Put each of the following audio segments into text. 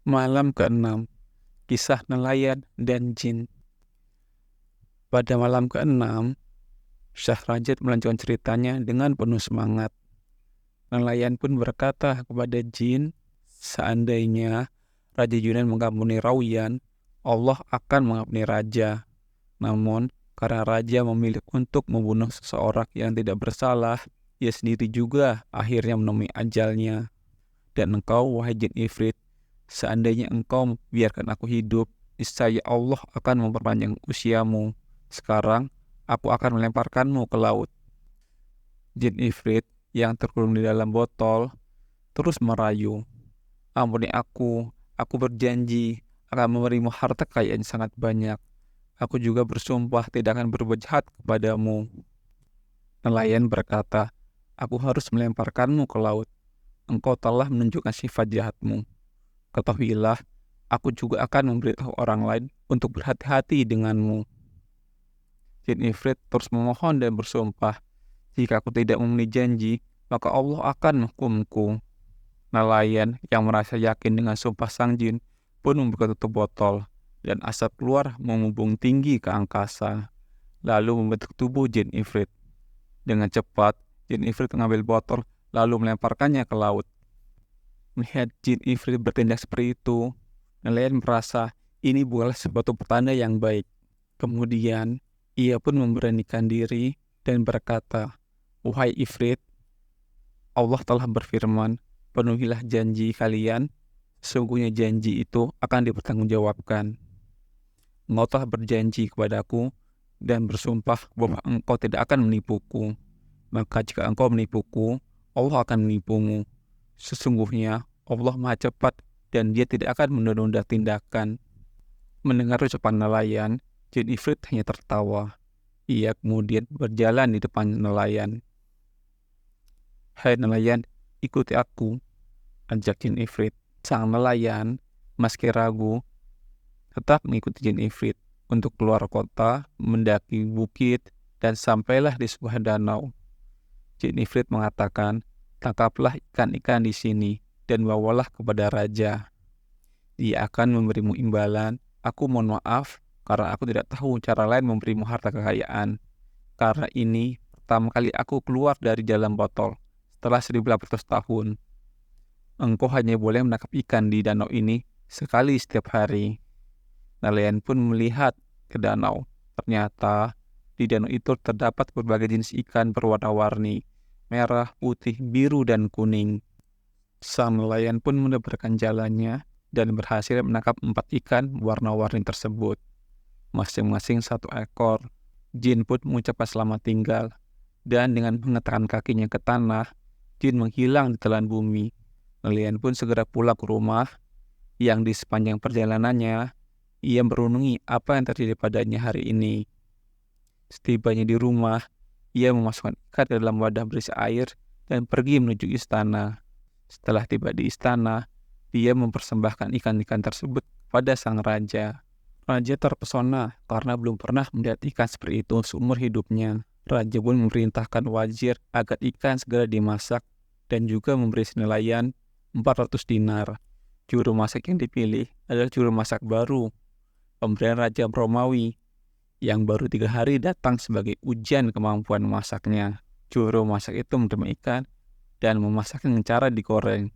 Malam ke-6, Kisah Nelayan dan Jin. Pada malam ke-6, Syahrajat melanjutkan ceritanya dengan penuh semangat. Nelayan pun berkata kepada Jin, seandainya Raja Yunan mengampuni Rauyan, Allah akan mengampuni Raja. Namun, karena Raja memilih untuk membunuh seseorang yang tidak bersalah, ia sendiri juga akhirnya menemui ajalnya. Dan engkau, wahai Jin Ifrit, seandainya engkau biarkan aku hidup, niscaya Allah akan memperpanjang usiamu. Sekarang, aku akan melemparkanmu ke laut. Jin Ifrit yang terkurung di dalam botol terus merayu. Ampuni aku berjanji akan memberimu harta kekayaan sangat banyak. Aku juga bersumpah tidak akan berbuat jahat kepadamu. Nelayan berkata, aku harus melemparkanmu ke laut. Engkau telah menunjukkan sifat jahatmu. Ketahuilah, aku juga akan memberitahu orang lain untuk berhati-hati denganmu. Jin Ifrit terus memohon dan bersumpah, jika aku tidak memenuhi janji, maka Allah akan menghukumku. Nelayan yang merasa yakin dengan sumpah sang jin pun membuka tutup botol, dan asap keluar membumbung tinggi ke angkasa, lalu membentuk tubuh Jin Ifrit. Dengan cepat, Jin Ifrit mengambil botol, lalu melemparkannya ke laut. Melihat Jin Ifrit bertindak seperti itu, nelayan merasa ini bukanlah suatu petanda yang baik. Kemudian, ia pun memberanikan diri dan berkata, wahai Ifrit, Allah telah berfirman, penuhilah janji kalian, sesungguhnya janji itu akan dipertanggungjawabkan. Engkau telah berjanji kepadaku dan bersumpah bahwa engkau tidak akan menipuku. Maka jika engkau menipuku, Allah akan menipumu. Sesungguhnya Allah Maha Cepat dan Dia tidak akan menunda-nunda tindakan. Mendengar ucapan nelayan, Jin Ifrit hanya tertawa. Ia kemudian berjalan di depan nelayan. Hai nelayan, ikuti aku, ajak Jin Ifrit. Sang nelayan, meski ragu, tetap mengikuti Jin Ifrit untuk keluar kota, mendaki bukit, dan sampailah di sebuah danau. Jin Ifrit mengatakan, tangkaplah ikan-ikan di sini dan bawalah kepada raja. Dia akan memberimu imbalan. Aku mohon maaf karena aku tidak tahu cara lain memberimu harta kekayaan. Karena ini pertama kali aku keluar dari dalam botol setelah 1800 tahun. Engkau hanya boleh menangkap ikan di danau ini sekali setiap hari. Nelayan pun melihat ke danau. Ternyata di danau itu terdapat berbagai jenis ikan berwarna-warni, merah, putih, biru, dan kuning. Sang nelayan pun menebarkan jalannya dan berhasil menangkap 4 ikan warna-warni tersebut. Masing-masing 1 ekor. Jin pun mengucapkan selamat tinggal, dan dengan mengetakkan kakinya ke tanah, Jin menghilang di telan bumi. Nelayan pun segera pulang ke rumah, yang di sepanjang perjalanannya, ia merenungi apa yang terjadi padanya hari ini. Setibanya di rumah, ia memasukkan ikan ke dalam wadah berisi air dan pergi menuju istana. Setelah tiba di istana, dia mempersembahkan ikan-ikan tersebut pada sang raja. Raja terpesona karena belum pernah melihat ikan seperti itu seumur hidupnya. Raja pun memerintahkan wazir agar ikan segera dimasak dan juga memberi si nelayan 400 dinar. Juru masak yang dipilih adalah juru masak baru, pemberian Raja Romawi, yang baru 3 hari datang sebagai ujian kemampuan masaknya. Juru masak itu menerima ikan dan memasaknya dengan cara digoreng.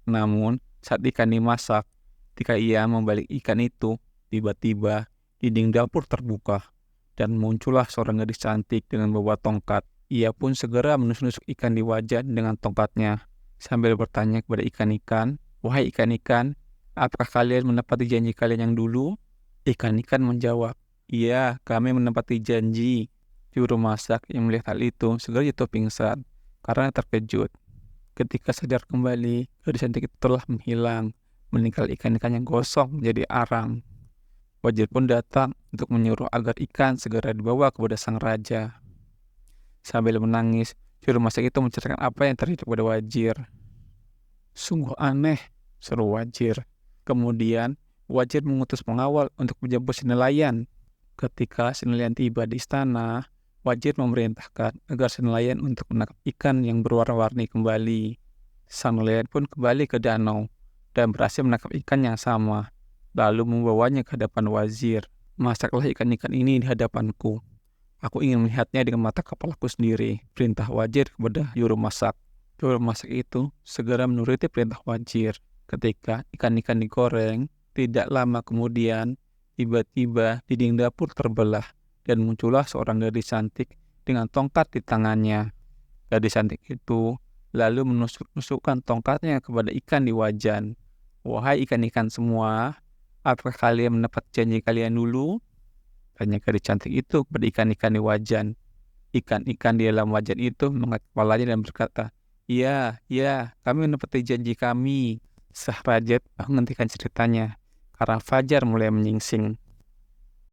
Namun, saat ikan dimasak, ketika ia membalik ikan itu, tiba-tiba dinding dapur terbuka dan muncullah seorang gadis cantik dengan membawa tongkat. Ia pun segera menusuk-nusuk ikan di wajan dengan tongkatnya sambil bertanya kepada ikan-ikan, wahai ikan-ikan, apakah kalian menepati janji kalian yang dulu? Ikan-ikan menjawab, iya, kami menepati janji. Juru masak yang melihat hal itu segera jatuh pingsan karena terkejut. Ketika sadar kembali, gadis cantik itu telah menghilang, meninggal ikan-ikan yang gosong menjadi arang. Wazir pun datang untuk menyuruh agar ikan segera dibawa kepada sang raja. Sambil menangis, juru masak itu menceritakan apa yang terjadi kepada wazir. Sungguh aneh, seru wazir. Kemudian, wazir mengutus pengawal untuk menjemput si nelayan. Ketika si nelayan tiba di istana, wazir memerintahkan agar si nelayan untuk menangkap ikan yang berwarna-warni kembali. Sang nelayan pun kembali ke danau dan berhasil menangkap ikan yang sama, lalu membawanya ke hadapan wazir. Masaklah ikan-ikan ini di hadapanku. Aku ingin melihatnya dengan mata kepalaku sendiri, perintah wazir kepada juru masak. Juru masak itu segera menuruti perintah wazir. Ketika ikan-ikan digoreng, tidak lama kemudian, tiba-tiba dinding dapur terbelah dan muncullah seorang gadis cantik dengan tongkat di tangannya. Gadis cantik itu lalu menusuk-nusukkan tongkatnya kepada ikan di wajan. "Wahai ikan-ikan semua, apakah kalian mendapat janji kalian dulu?" Tanya gadis cantik itu kepada ikan-ikan di wajan. Ikan-ikan di dalam wajan itu mengangkat kepalanya dan berkata, "Ya, ya, kami menepati janji kami." Sahrajat menghentikan ceritanya karena fajar mulai menyingsing.